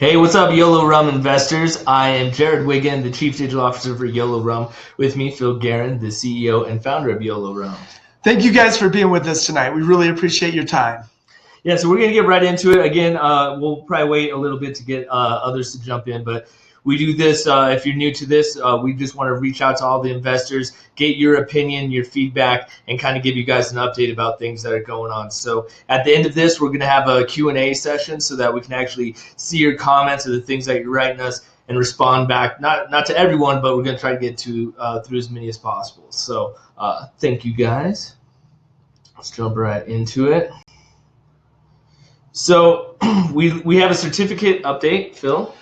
Hey, what's up, Yolo Rum investors? I am Jared Wiggin, the Chief Digital Officer for Yolo Rum. With me, Phil Guerin, the CEO and founder of Yolo Rum. Thank you guys for being with us tonight. We really appreciate your time. Yeah, so we're going to get right into it. Again, we'll probably wait a little bit to get others to jump in, but we do this, if you're new to this, we just want to reach out to all the investors, get your opinion, your feedback, and kind of give you guys an update about things that are going on. So at the end of this, we're going to have a Q&A session so that we can actually see your comments of the things that you're writing us and respond back, not to everyone, but we're going to try to get to through as many as possible. So thank you, guys. Let's jump right into it. So we have a certificate update, Phil.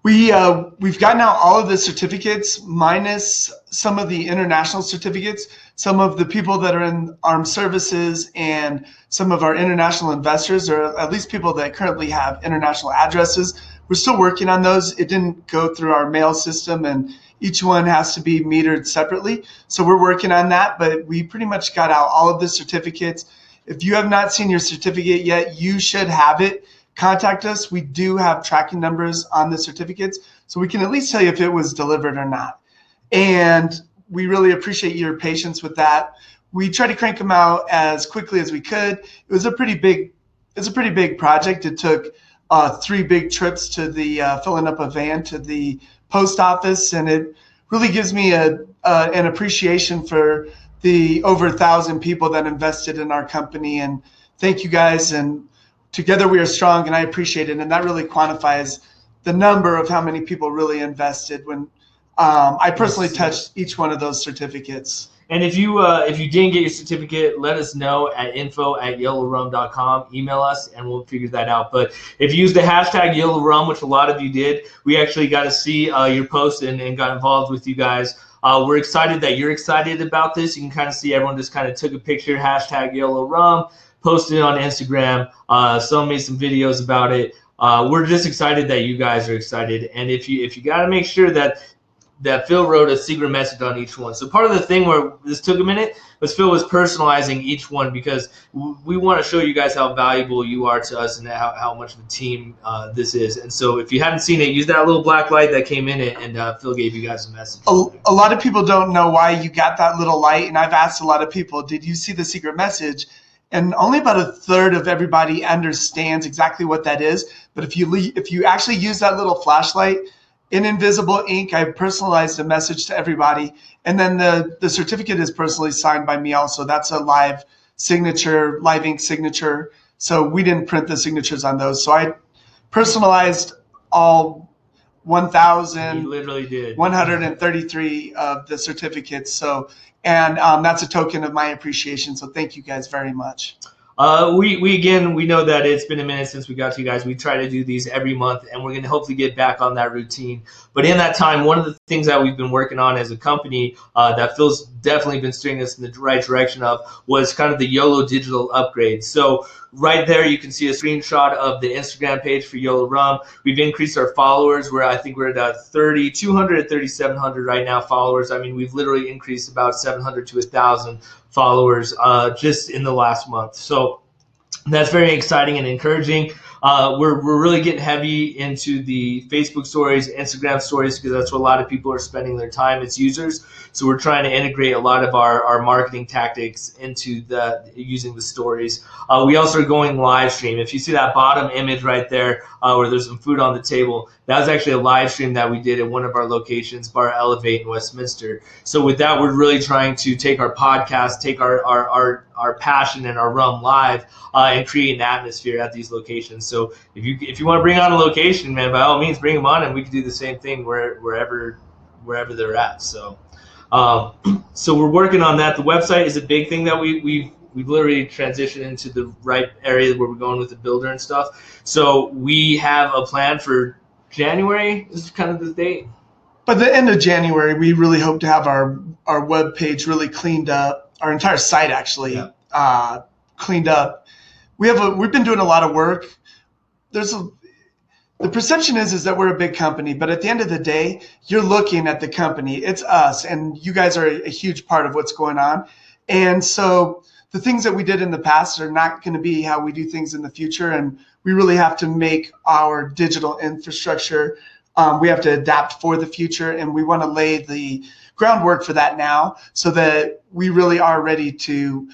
We've gotten out all of the certificates minus some of the international certificates. Some of the people that are in armed services and some of our international investors, or at least people that currently have international addresses, we're still working on those. It didn't go through our mail system, and each one has to be metered separately. So we're working on that, but we pretty much got out all of the certificates. If you have not seen your certificate yet, you should have it. Contact us. We do have tracking numbers on the certificates, so we can at least tell you if it was delivered or not. And we really appreciate your patience with that. We tried to crank them out as quickly as we could. It was a pretty big project. It took 3 big trips to the filling up a van to the post office, and it really gives me an appreciation for the over 1,000 people that invested in our company. And thank you guys. And together we are strong, and I appreciate it. And that really quantifies the number of how many people really invested when I personally touched each one of those certificates. And if you didn't get your certificate, let us know at info@yolorum.com. Email us, and we'll figure that out. But if you use the hashtag YoloRum, which a lot of you did, we actually got to see your post and got involved with you guys. We're excited that you're excited about this. You can kind of see everyone just kind of took a picture, hashtag YoloRum, posted it on Instagram. Some made some videos about it. We're just excited that you guys are excited. And if you got to make sure that Phil wrote a secret message on each one. So part of the thing where this took a minute was Phil was personalizing each one, because we want to show you guys how valuable you are to us and how much of a team this is. And so if you haven't seen it, use that little black light that came in it, and Phil gave you guys a message. A lot of people don't know why you got that little light, and I've asked a lot of people, did you see the secret message? And only about a third of everybody understands exactly what that is. But if you actually use that little flashlight, in invisible ink, I personalized a message to everybody. And then the certificate is personally signed by me also. That's a live signature, live ink signature. So we didn't print the signatures on those. So I personalized all 1,133 of the certificates. So, and that's a token of my appreciation. So thank you guys very much. We know that it's been a minute since we got to you guys. We try to do these every month, and we're going to hopefully get back on that routine. But in that time, one of the things that we've been working on as a company that Phil's definitely been steering us in the right direction of was kind of the YOLO digital upgrade. So right there, you can see a screenshot of the Instagram page for Yolo Rum. We've increased our followers. I think we're at 3,200, 3,700 right now followers. I mean, we've literally increased about 700 to 1,000 followers just in the last month. So that's very exciting and encouraging. We're really getting heavy into the Facebook stories, Instagram stories, because that's where a lot of people are spending their time as users. So we're trying to integrate a lot of our marketing tactics into using the stories. We also are going live stream. If you see that bottom image right there where there's some food on the table, that was actually a live stream that we did at one of our locations, Bar Elevate in Westminster. So with that, we're really trying to take our podcast, take our passion and our rum live, and create an atmosphere at these locations. So if you want to bring on a location, man, by all means, bring them on, and we can do the same thing wherever they're at. So we're working on that. The website is a big thing that we've literally transitioned into the right area where we're going with the builder and stuff. So we have a plan for January. This is kind of the date. By the end of January, we really hope to have our web page really cleaned up. Our entire site actually cleaned up. We've been doing a lot of work. The perception is that we're a big company, but at the end of the day, you're looking at the company. It's us, and you guys are a huge part of what's going on. And so the things that we did in the past are not going to be how we do things in the future. And we really have to make our digital infrastructure, we have to adapt for the future, and we want to lay the groundwork for that now so that we really are ready to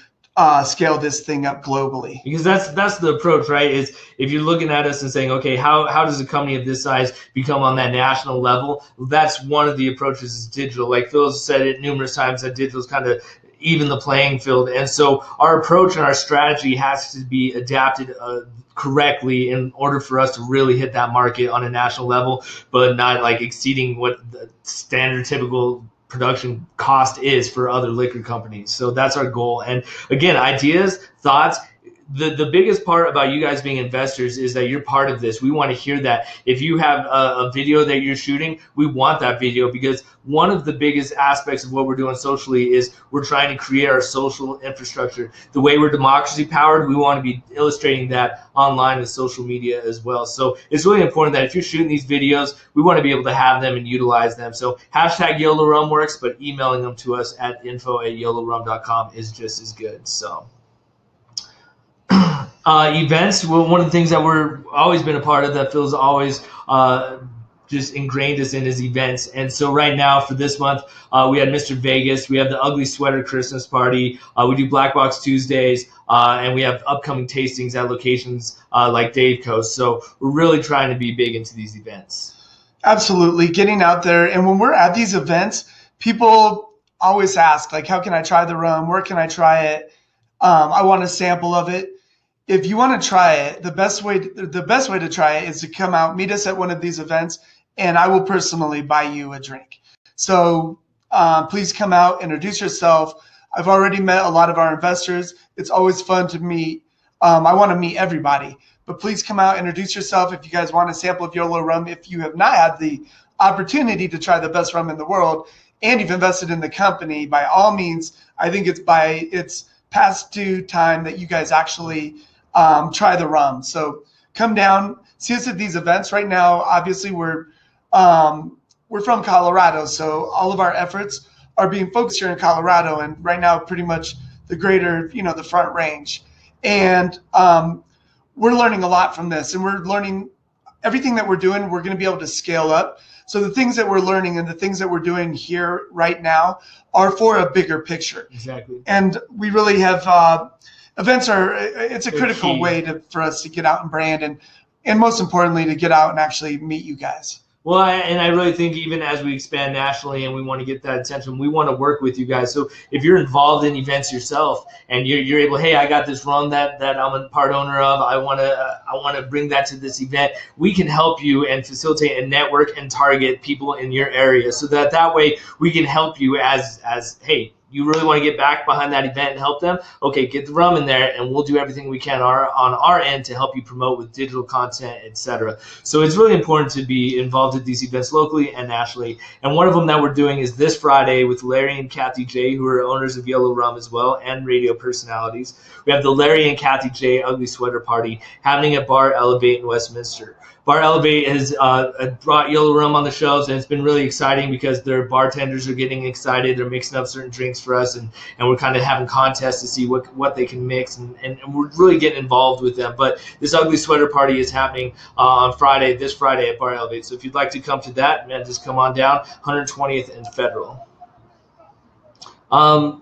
scale this thing up globally. Because that's the approach, right? Is if you're looking at us and saying, okay, how does a company of this size become on that national level? That's one of the approaches is digital. Like Phil said it numerous times, that digital is kind of even the playing field. And so our approach and our strategy has to be adapted correctly in order for us to really hit that market on a national level, but not like exceeding what the standard typical production cost is for other liquor companies. So that's our goal. And again, ideas, thoughts. The biggest part about you guys being investors is that you're part of this. We want to hear that. If you have a video that you're shooting, we want that video, because one of the biggest aspects of what we're doing socially is we're trying to create our social infrastructure. The way we're democracy powered, we want to be illustrating that online with social media as well. So it's really important that if you're shooting these videos, we want to be able to have them and utilize them. So hashtag Yolo Rum works, but emailing them to us at info@yolorum.com is just as good. So events, well, one of the things that we're always been a part of that Phil's always just ingrained us in is events. And so right now for this month, we had Mr. Vegas, we have the Ugly Sweater Christmas Party, we do Black Box Tuesdays, and we have upcoming tastings at locations like Dave Coast. So we're really trying to be big into these events. Absolutely, getting out there. And when we're at these events, people always ask, like, how can I try the rum? Where can I try it? I want a sample of it. If you want to try it, the best way to try it is to come out, meet us at one of these events, and I will personally buy you a drink. So please come out, introduce yourself. I've already met a lot of our investors. It's always fun to meet. I want to meet everybody, but please come out, introduce yourself. If you guys want a sample of Yolo Rum, if you have not had the opportunity to try the best rum in the world and you've invested in the company, by all means, I think it's past due time that you guys actually try the rum. So come down, see us at these events. Right now, obviously, we're from Colorado, so all of our efforts are being focused here in Colorado, and right now, pretty much the greater, the Front Range. And we're learning a lot from this, and we're learning everything that we're doing. We're going to be able to scale up. So the things that we're learning and the things that we're doing here right now are for a bigger picture. Exactly. And we really have events it's a critical way for us to get out and brand, and most importantly, to get out and actually meet you guys. Well, I really think even as we expand nationally and we want to get that attention, we want to work with you guys. So if you're involved in events yourself and you're able, hey, I got this rum that I'm a part owner of, I want to bring that to this event. We can help you and facilitate a network and target people in your area, so that way we can help you as hey, you really want to get back behind that event and help them? Okay, get the rum in there, and we'll do everything we can on our end to help you promote with digital content, etc. So it's really important to be involved at these events locally and nationally. And one of them that we're doing is this Friday with Larry and Kathy J, who are owners of Yolo Rum as well and radio personalities. We have the Larry and Kathy J Ugly Sweater Party happening at Bar Elevate in Westminster. Bar Elevate has brought Yolo Rum on the shelves, and it's been really exciting because their bartenders are getting excited. They're mixing up certain drinks for us, and we're kind of having contests to see what they can mix, and we're really getting involved with them. But this Ugly Sweater Party is happening on this Friday at Bar Elevate. So if you'd like to come to that, man, just come on down, 120th and Federal.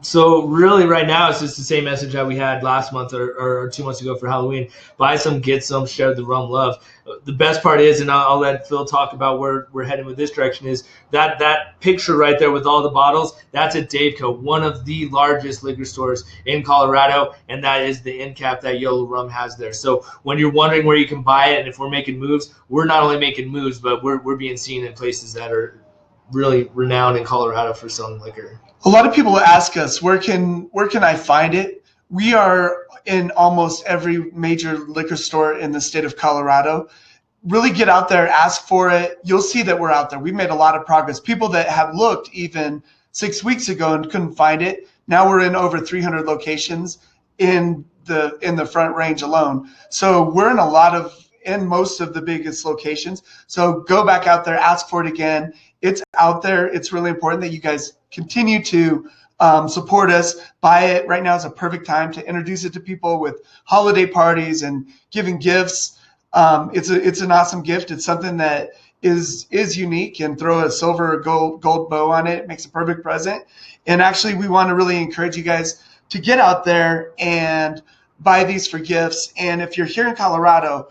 So really right now it's just the same message that we had last month or 2 months ago for Halloween. Buy some, get some, share the rum love. The best part is, and I'll let Phil talk about where we're heading with this direction, is that picture right there with all the bottles, that's at Daveco, one of the largest liquor stores in Colorado, and that is the end cap that Yolo Rum has there. So when you're wondering where you can buy it and if we're making moves, we're not only making moves, but we're being seen in places that are really renowned in Colorado for selling liquor. A lot of people ask us, where can I find it? We are in almost every major liquor store in the state of Colorado. Really get out there, ask for it. You'll see that we're out there. We've made a lot of progress. People that have looked even 6 weeks ago and couldn't find it, now we're in over 300 locations in the Front Range alone. So we're in most of the biggest locations. So go back out there, ask for it again. It's out there. It's really important that you guys continue to support us, buy it. Right now is a perfect time to introduce it to people with holiday parties and giving gifts. It's an awesome gift. It's something that is unique, and throw a silver or gold bow on it. It makes a perfect present. And actually, we want to really encourage you guys to get out there and buy these for gifts. And if you're here in Colorado,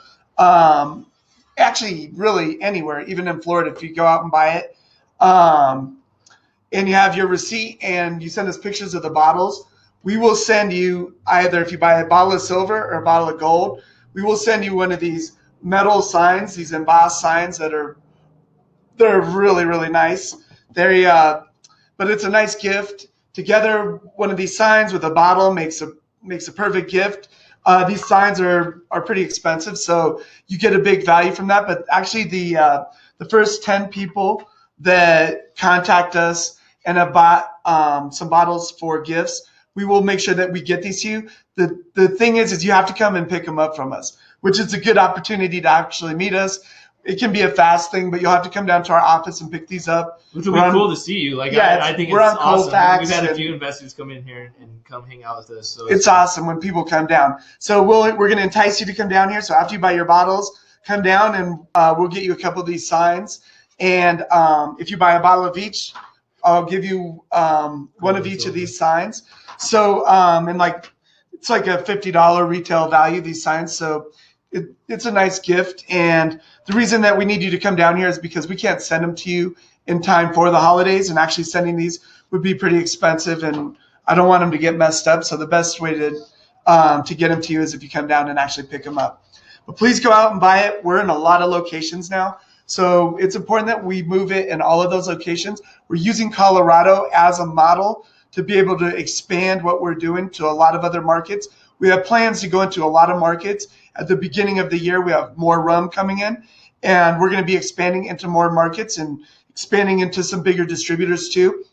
actually really anywhere, even in Florida, if you go out and buy it, and you have your receipt and you send us pictures of the bottles, we will send you, either if you buy a bottle of silver or a bottle of gold, we will send you one of these metal signs, these embossed signs they're really, really nice. But it's a nice gift. Together, one of these signs with a bottle makes a perfect gift. These signs are pretty expensive, so you get a big value from that. But actually, the first 10 people that contact us and have bought some bottles for gifts, we will make sure that we get these to you. The thing is you have to come and pick them up from us, which is a good opportunity to actually meet us. It can be a fast thing, but you'll have to come down to our office and pick these up. Which will be cool to see you. Like, yeah, I think it's awesome. We've had a few investors come in here and come hang out with us. So it's awesome when people come down. So we're going to entice you to come down here. So after you buy your bottles, come down and we'll get you a couple of these signs. And if you buy a bottle of each, I'll give you one of each of these signs. So it's like a $50 retail value, these signs. So it's a nice gift. And the reason that we need you to come down here is because we can't send them to you in time for the holidays, and actually sending these would be pretty expensive, and I don't want them to get messed up. So the best way to get them to you is if you come down and actually pick them up. But please go out and buy it. We're in a lot of locations now, so it's important that we move it in all of those locations. We're using Colorado as a model to be able to expand what we're doing to a lot of other markets. We have plans to go into a lot of markets. At the beginning of the year, we have more rum coming in, and we're going to be expanding into more markets and expanding into some bigger distributors too.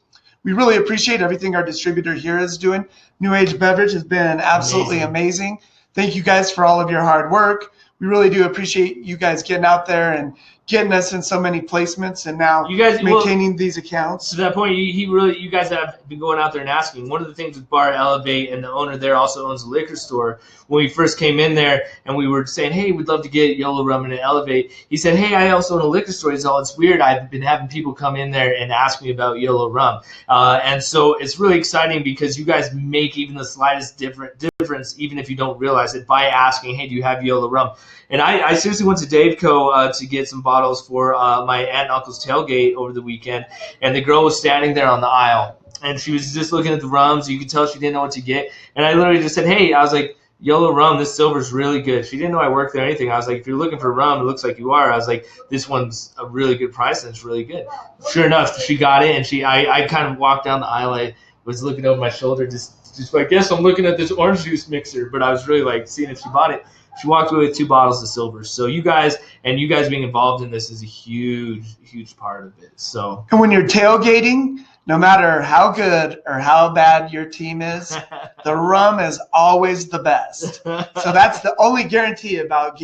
We really appreciate everything our distributor here is doing. New Age Beverage has been absolutely amazing. Thank you guys for all of your hard work. We really do appreciate you guys getting out there and getting us in so many placements, and now maintaining these accounts. To that point, you guys have been going out there and asking. One of the things with Bar Elevate, and the owner there also owns a liquor store. When we first came in there and we were saying, hey, we'd love to get Yolo Rum and Elevate, he said, hey, I also own a liquor store. He's all, it's weird. I've been having people come in there and ask me about Yolo Rum. And so it's really exciting because you guys make even the slightest difference, even if you don't realize it, by asking, hey, do you have Yolo Rum? And I seriously went to Daveco to get some bottles for my aunt and uncle's tailgate over the weekend, and the girl was standing there on the aisle, and she was just looking at the rums. You could tell she didn't know what to get, and I literally just said, hey, I was like, Yolo Rum, this silver's really good. She didn't know I worked there or anything. I was like, if you're looking for rum, it looks like you are. I was like, this one's a really good price, and it's really good. Sure enough, she got it, and I kind of walked down the aisle. I was looking over my shoulder, just like, yes, I'm looking at this orange juice mixer, but I was really like seeing if she bought it. She walked away with 2 bottles of silver. So you guys being involved in this is a huge part of it. So, and when you're tailgating, no matter how good or how bad your team is, the rum is always the best. So that's the only guarantee about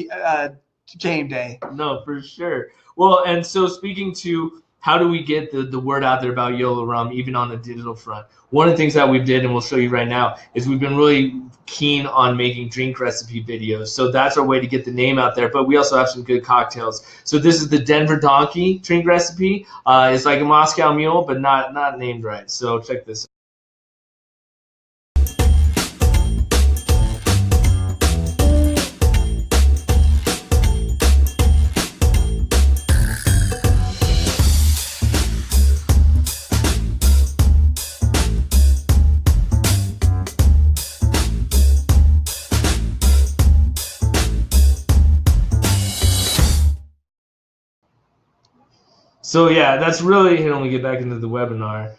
game day. No, for sure. Well, and so speaking to how do we get the word out there about Yolo Rum, even on the digital front? One of the things that we did, and we'll show you right now, is we've been really keen on making drink recipe videos. So that's our way to get the name out there. But we also have some good cocktails. So this is the Denver Donkey drink recipe. It's like a Moscow Mule, but not named right. So check this out. So yeah, that's really, here, let me get back into the webinar.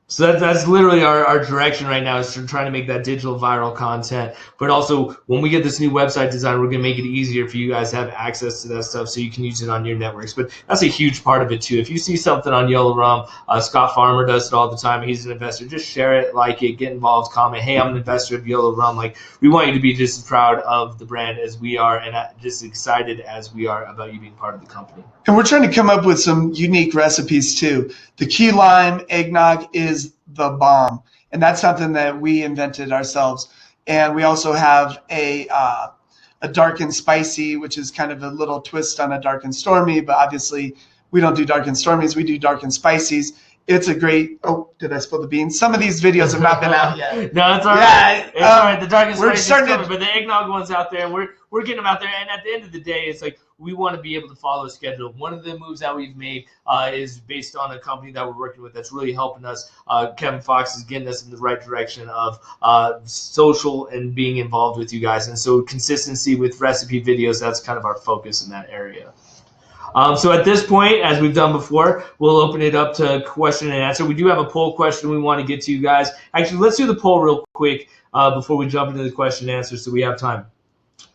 So that's literally our direction right now, is trying to make that digital viral content. But also, when we get this new website design, we're going to make it easier for you guys to have access to that stuff so you can use it on your networks. But that's a huge part of it too. If you see something on Yolo Rum, Scott Farmer does it all the time. He's an investor. Just share it, like it, get involved, comment, hey, I'm an investor of Yolo Rum. Like, we want you to be just as proud of the brand as we are, and just excited as we are about you being part of the company. And we're trying to come up with some unique recipes too. The key lime eggnog is is the bomb. And that's something that we invented ourselves. And we also have a dark and spicy, which is kind of a little twist on a dark and stormy, but obviously we don't do dark and stormies, we do dark and spicies. It's a great, oh, did I spill the beans? Some of these videos have not been out yet. No, it's all right. It's all right. The dark and spicy is coming, but the eggnog one's out there, and we're getting them out there. And at the end of the day, it's like we want to be able to follow a schedule. One of the moves that we've made is based on a company that we're working with that's really helping us. Kevin Fox is getting us in the right direction of social and being involved with you guys. And so consistency with recipe videos, that's kind of our focus in that area. So at this point, as we've done before, we'll open it up to question and answer. We do have a poll question we want to get to you guys. Actually, let's do the poll real quick before we jump into the question and answer so we have time.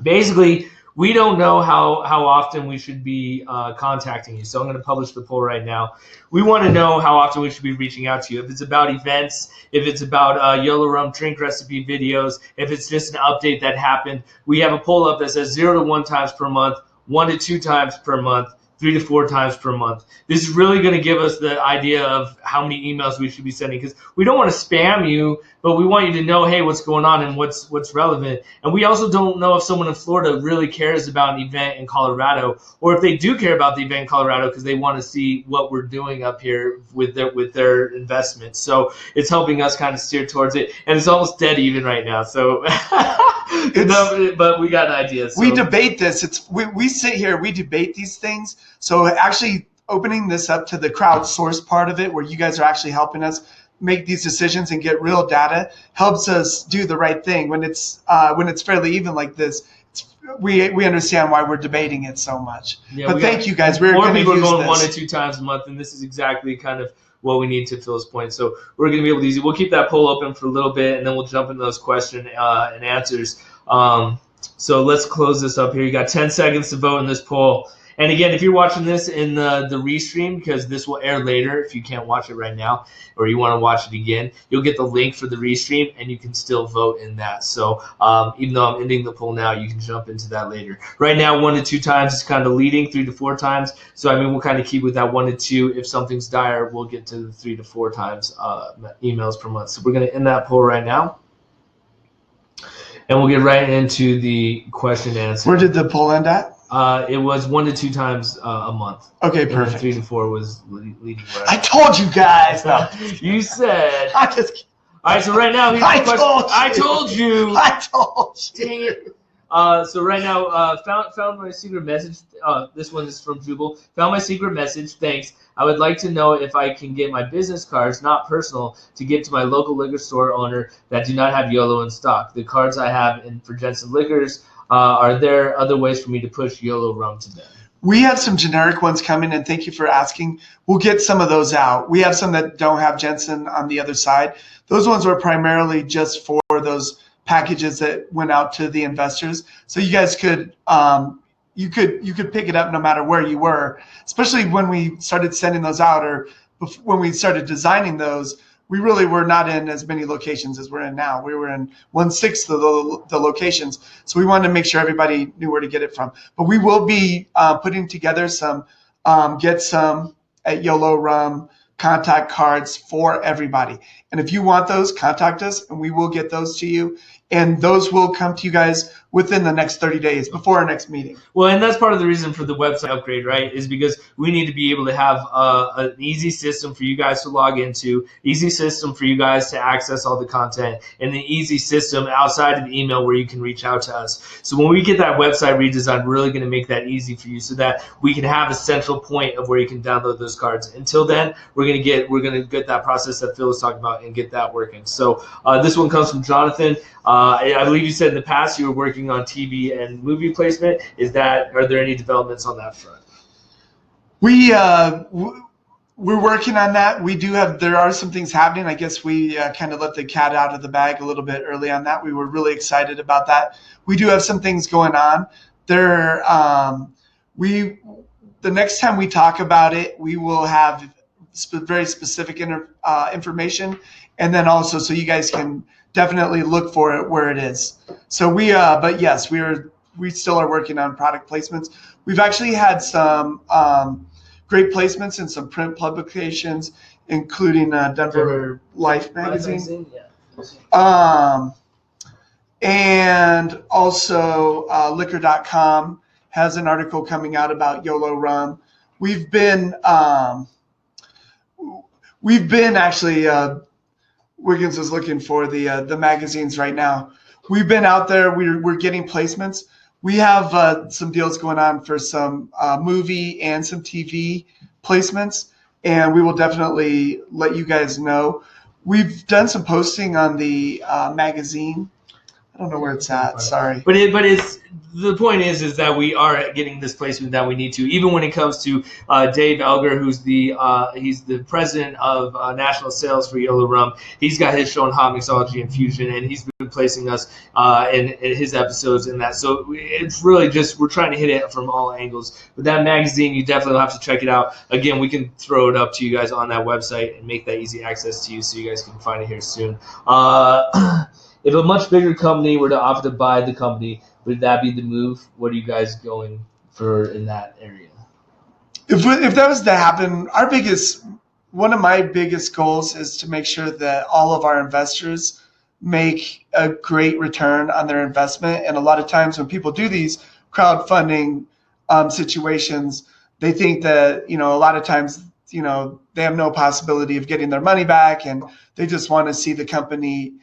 Basically, we don't know how often we should be contacting you. So I'm going to publish the poll right now. We want to know how often we should be reaching out to you. If it's about events, if it's about Yolo Rum drink recipe videos, if it's just an update that happened. We have a poll up that says 0 to 1 times per month, 1 to 2 times per month, 3 to 4 times per month. This is really going to give us the idea of how many emails we should be sending, because we don't want to spam you, but we want you to know, hey, what's going on and what's relevant. And we also don't know if someone in Florida really cares about an event in Colorado, or if they do care about the event in Colorado because they want to see what we're doing up here with their investments. So it's helping us kind of steer towards it, and it's almost dead even right now. So, but we got ideas. So. We debate this. We sit here, we debate these things. So actually opening this up to the crowdsourced part of it, where you guys are actually helping us make these decisions and get real data, helps us do the right thing. When it's fairly even like this, we understand why we're debating it so much. Yeah, but thank you guys. We're more people are going this. 1 to 2 times a month, and this is exactly kind of what we need to Phil's point. So we're going to be able to use it. We'll keep that poll open for a little bit, and then we'll jump into those question and answers. So let's close this up here. You got 10 seconds to vote in this poll. And again, if you're watching this in the restream, because this will air later if you can't watch it right now, or you want to watch it again, you'll get the link for the restream, and you can still vote in that. So even though I'm ending the poll now, you can jump into that later. Right now, 1 to 2 times is kind of leading, 3 to 4 times. So I mean, we'll kind of keep with that 1 to 2. If something's dire, we'll get to the 3 to 4 times emails per month. So we're going to end that poll right now. And we'll get right into the question and answer. Where did the poll end at? It was 1 to 2 times a month. Okay, perfect. 3 to 4 was leading. Right. I told you guys. No. You said. I just. All right, so right now here's the question. I told you. I told you. Dang it. So right now, found my secret message. This one is from Jubal. Found my secret message. Thanks. I would like to know if I can get my business cards, not personal, to give to my local liquor store owner that do not have YOLO in stock. The cards I have for Jensen Liquors. Are there other ways for me to push Yolo Rum to them? We have some generic ones coming, and thank you for asking. We'll get some of those out. We have some that don't have Jensen on the other side. Those ones were primarily just for those packages that went out to the investors. So you guys could you could pick it up no matter where you were, especially when we started sending those out, or when we started designing those. We really were not in as many locations as we're in now. We were in 1/6 of the locations. So we wanted to make sure everybody knew where to get it from. But we will be putting together some Get Some at Yolo Rum contact cards for everybody. And if you want those, contact us and we will get those to you. And those will come to you guys within the next 30 days before our next meeting. Well, and that's part of the reason for the website upgrade, right? Is because we need to be able to have an easy system for you guys to log into, easy system for you guys to access all the content, and an easy system outside of email where you can reach out to us. So when we get that website redesigned, we're really going to make that easy for you so that we can have a central point of where you can download those cards. Until then, we're going to get that process that Phil was talking about and get that working. So this one comes from Jonathan. I believe you said in the past you were working on TV and movie placement. Are there any developments on that front? We're working on that. There are some things happening. I guess we kind of let the cat out of the bag a little bit early on that. We were really excited about that. We do have some things going on. The next time we talk about it, we will have very specific information, and then also so you guys can definitely look for it where it is. So but yes, we still are working on product placements. We've actually had some great placements in some print publications including Denver Life magazine. And also liquor.com has an article coming out about Yolo Rum. We've been actually WIGNZ is looking for the magazines right now. We've been out there. We're getting placements. We have some deals going on for some movie and some TV placements, and we will definitely let you guys know. We've done some posting on the magazine. I don't know where it's at. Sorry. But it's the point is that we are getting this placement that we need to. Even when it comes to Dave Elger, who's he's the president of national sales for Yolo Rum. He's got his show on hot mixology and fusion, and he's been placing us in his episodes in that. So it's really just we're trying to hit it from all angles. But that magazine, you definitely will have to check it out. Again, we can throw it up to you guys on that website and make that easy access to you, so you guys can find it here soon. If a much bigger company were to offer to buy the company, would that be the move? What are you guys going for in that area? If that was to happen, one of my biggest goals is to make sure that all of our investors make a great return on their investment. And a lot of times when people do these crowdfunding situations, they think that, a lot of times, they have no possibility of getting their money back, and they just want to see the company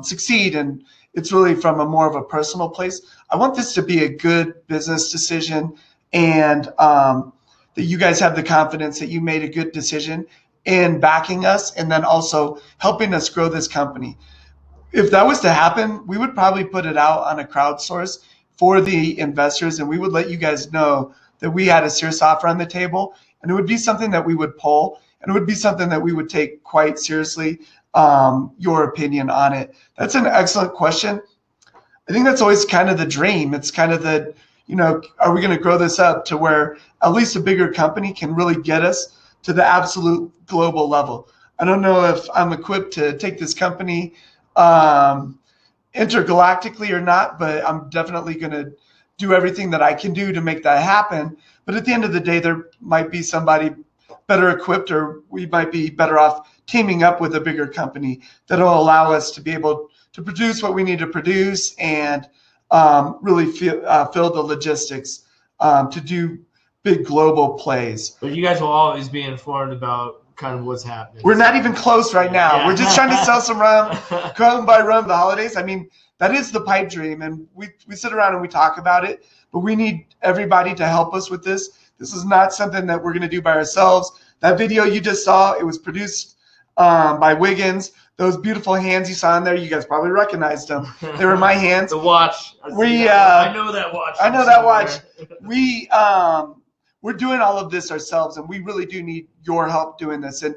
succeed. And it's really from a more of a personal place. I want this to be a good business decision, and that you guys have the confidence that you made a good decision in backing us and then also helping us grow this company. If that was to happen, we would probably put it out on a crowdsource for the investors, and we would let you guys know that we had a serious offer on the table, and it would be something that we would pull, and it would be something that we would take quite seriously. Your opinion on it. That's an excellent question. I think that's always kind of the dream. It's kind of the, are we going to grow this up to where at least a bigger company can really get us to the absolute global level? I don't know if I'm equipped to take this company intergalactically or not, but I'm definitely going to do everything that I can do to make that happen. But at the end of the day, there might be somebody better equipped, or we might be better off teaming up with a bigger company that'll allow us to be able to produce what we need to produce and really fill the logistics to do big global plays. But you guys will always be informed about kind of what's happening. We're not even close right now. Yeah. We're just trying to sell some rum, come by rum the holidays. I mean, that is the pipe dream, and we sit around and we talk about it, but we need everybody to help us with this. This is not something that we're going to do by ourselves. That video you just saw, it was produced by WIGNZ. Those beautiful hands you saw in there, you guys probably recognized them. They were my hands. The watch. I know that watch. I know that watch. We're doing all of this ourselves, and we really do need your help doing this. And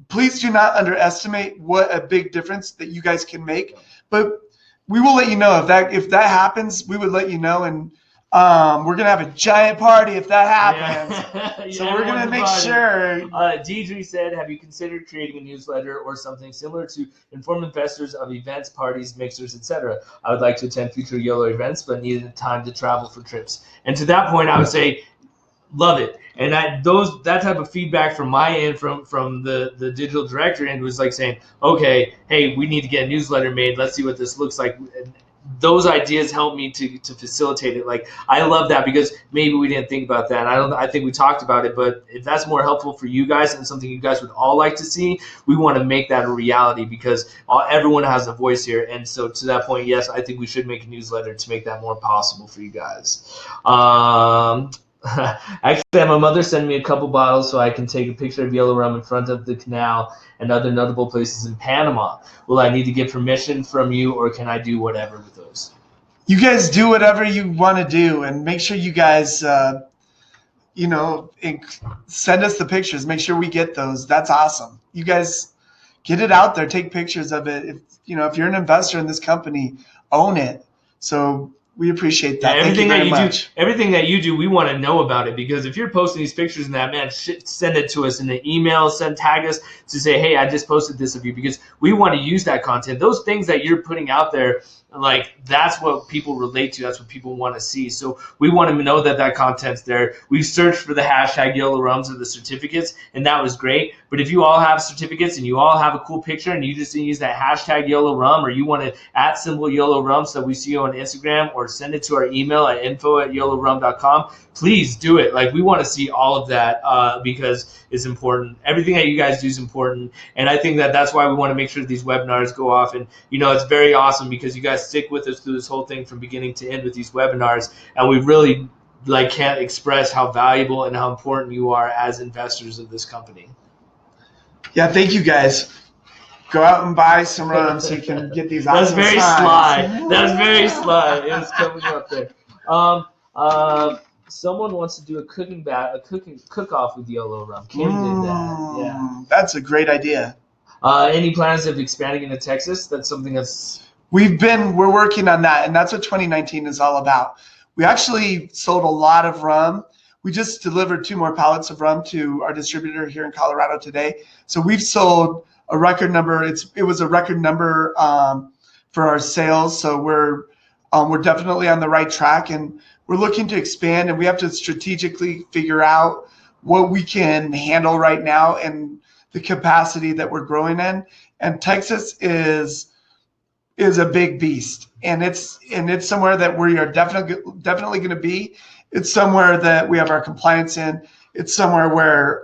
please do not underestimate what a big difference that you guys can make. But we will let you know if that happens. We would let you know, and we're gonna have a giant party if that happens. So we're gonna make sure. Deidre said, "Have you considered creating a newsletter or something similar to inform investors of events, parties, mixers, etc.? I would like to attend future Yolo events, but needed time to travel for trips." And to that point, I would say, love it. And that type of feedback from my end, from the digital director end, was like saying, okay, hey, we need to get a newsletter made. Let's see what this looks like. Those ideas help me to facilitate it. Like, I love that, because maybe we didn't think about that. I think we talked about it, but if that's more helpful for you guys and something you guys would all like to see, we want to make that a reality, because everyone has a voice here. And so to that point, yes, I think we should make a newsletter to make that more possible for you guys. Actually, my mother sent me a couple bottles so I can take a picture of Yolo Rum in front of the canal and other notable places in Panama. Will I need to get permission from you, or can I do whatever with those? You guys do whatever you want to do, and make sure you guys, send us the pictures. Make sure we get those. That's awesome. You guys get it out there. Take pictures of it. If you're an investor in this company, own it. So we appreciate that. Yeah, everything that you do, we want to know about it, because if you're posting these pictures and that, man, send it to us in the email, tag us to say, hey, I just posted this of you, because we want to use that content. Those things that you're putting out there, Like, that's what people relate to. That's what people want to see. So we want to know that that content's there. We searched for the hashtag Yolo Rums or the certificates, and that was great. But if you all have certificates and you all have a cool picture and you just use that hashtag Yolo Rum, or you want to @ Yolo Rum so we see you on Instagram, or send it to our email at info@yolorum.com, please do it. Like, we want to see all of that because it's important. Everything that you guys do is important. And I think that that's why we want to make sure these webinars go off. And, it's very awesome because you guys stick with us through this whole thing from beginning to end with these webinars. And we really can't express how valuable and how important you are as investors of this company. Yeah, thank you guys. Go out and buy some rum so you can get these awesome That's very signs. sly. That's very sly. It's coming up there. Someone wants to do a cook-off with Yolo Rum. Kim did that. Yeah. That's a great idea. Any plans of expanding into Texas? That's something that's... We're working on that, and that's what 2019 is all about. We actually sold a lot of rum. We just delivered 2 more pallets of rum to our distributor here in Colorado today. So we've sold a record number. It was a record number for our sales. So we're definitely on the right track, and we're looking to expand, and we have to strategically figure out what we can handle right now and the capacity that we're growing in. And Texas is a big beast, and it's somewhere that we are definitely going to be. It's somewhere that we have our compliance in. It's somewhere where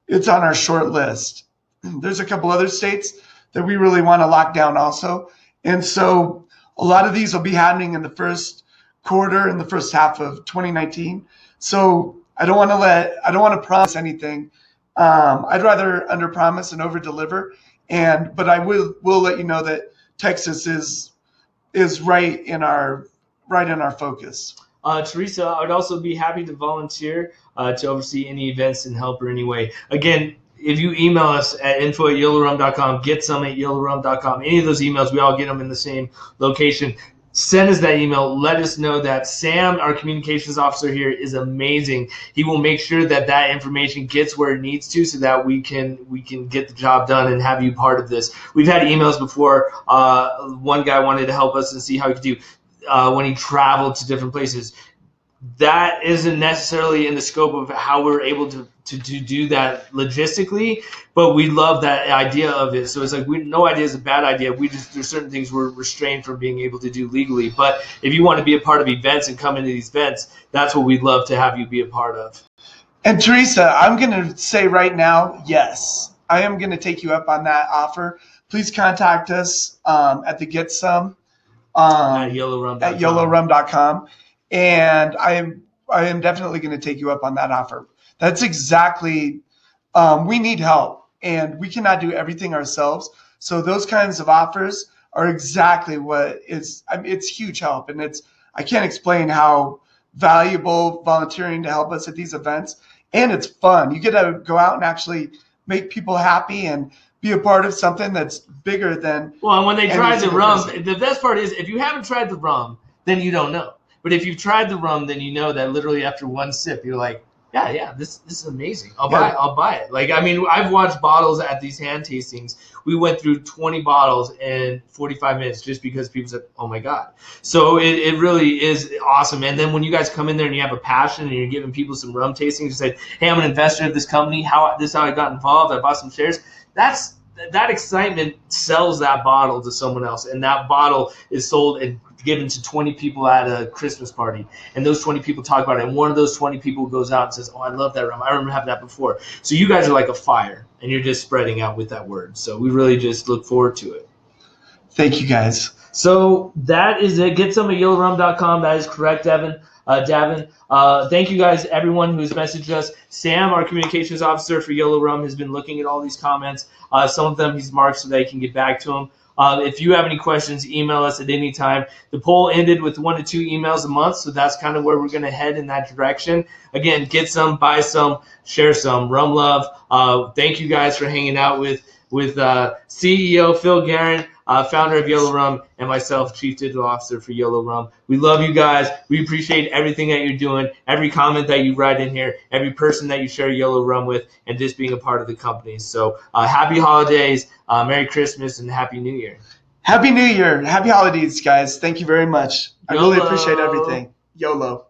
it's on our short list. There's a couple other states that we really want to lock down also. And so a lot of these will be happening in the first quarter, in the first half of 2019. So I don't want to promise anything. I'd rather under promise and over deliver. But I will let you know that Texas is right in our focus. Teresa, I would also be happy to volunteer to oversee any events and help her anyway. Again, if you email us at info@yolorum.com, getsome@yolorum.com, any of those emails, we all get them in the same location. Send us that email. Let us know that Sam, our communications officer here, is amazing. He will make sure that that information gets where it needs to, so that we can get the job done and have you part of this. We've had emails before. One guy wanted to help us and see how he could do when he traveled to different places. That isn't necessarily in the scope of how we're able to do that logistically, but we love that idea of it. So it's like, no idea is a bad idea. There's certain things we're restrained from being able to do legally. But if you want to be a part of events and come into these events, that's what we'd love to have you be a part of. And Teresa, I'm going to say right now, yes, I am going to take you up on that offer. Please contact us at the Get Some at yolorum.com. And I am definitely going to take you up on that offer. That's exactly, we need help, and we cannot do everything ourselves. So those kinds of offers are exactly what is, it's huge help. And I can't explain how valuable volunteering to help us at these events. And it's fun. You get to go out and actually make people happy and be a part of something that's bigger than. Well, and when they try the rum, the best part is, if you haven't tried the rum, then you don't know. But if you've tried the rum, then you know that literally after one sip, you're like, yeah, this is amazing. I'll buy it. Like, I mean, I've watched bottles at these hand tastings. We went through 20 bottles in 45 minutes just because people said, oh my God. So it really is awesome. And then when you guys come in there and you have a passion and you're giving people some rum tastings, you say, hey, I'm an investor of this company. This is how I got involved. I bought some shares. That excitement sells that bottle to someone else, and that bottle is sold and given to 20 people at a Christmas party, and those 20 people talk about it, and one of those 20 people goes out and says, oh, I love that rum. I remember having that before. So you guys are like a fire, and you're just spreading out with that word. So we really just look forward to it. Thank you, guys. So that is it. Get some at yolorum.com. That is correct, Davin. Thank you guys, everyone who's messaged us. Sam, our communications officer for Yolo Rum, has been looking at all these comments. Some of them he's marked so that he can get back to them. If you have any questions, email us at any time. The poll ended with 1 to 2 emails a month, so that's kind of where we're going to head in that direction. Again, get some, buy some, share some. Rum love. Thank you guys for hanging out with CEO Phil Guerin, founder of Yolo Rum, and myself, Chief Digital Officer for Yolo Rum. We love you guys. We appreciate everything that you're doing, every comment that you write in here, every person that you share Yolo Rum with, and just being a part of the company. So happy holidays, Merry Christmas, and Happy New Year. Happy New Year. Happy holidays, guys. Thank you very much. I really appreciate everything. YOLO.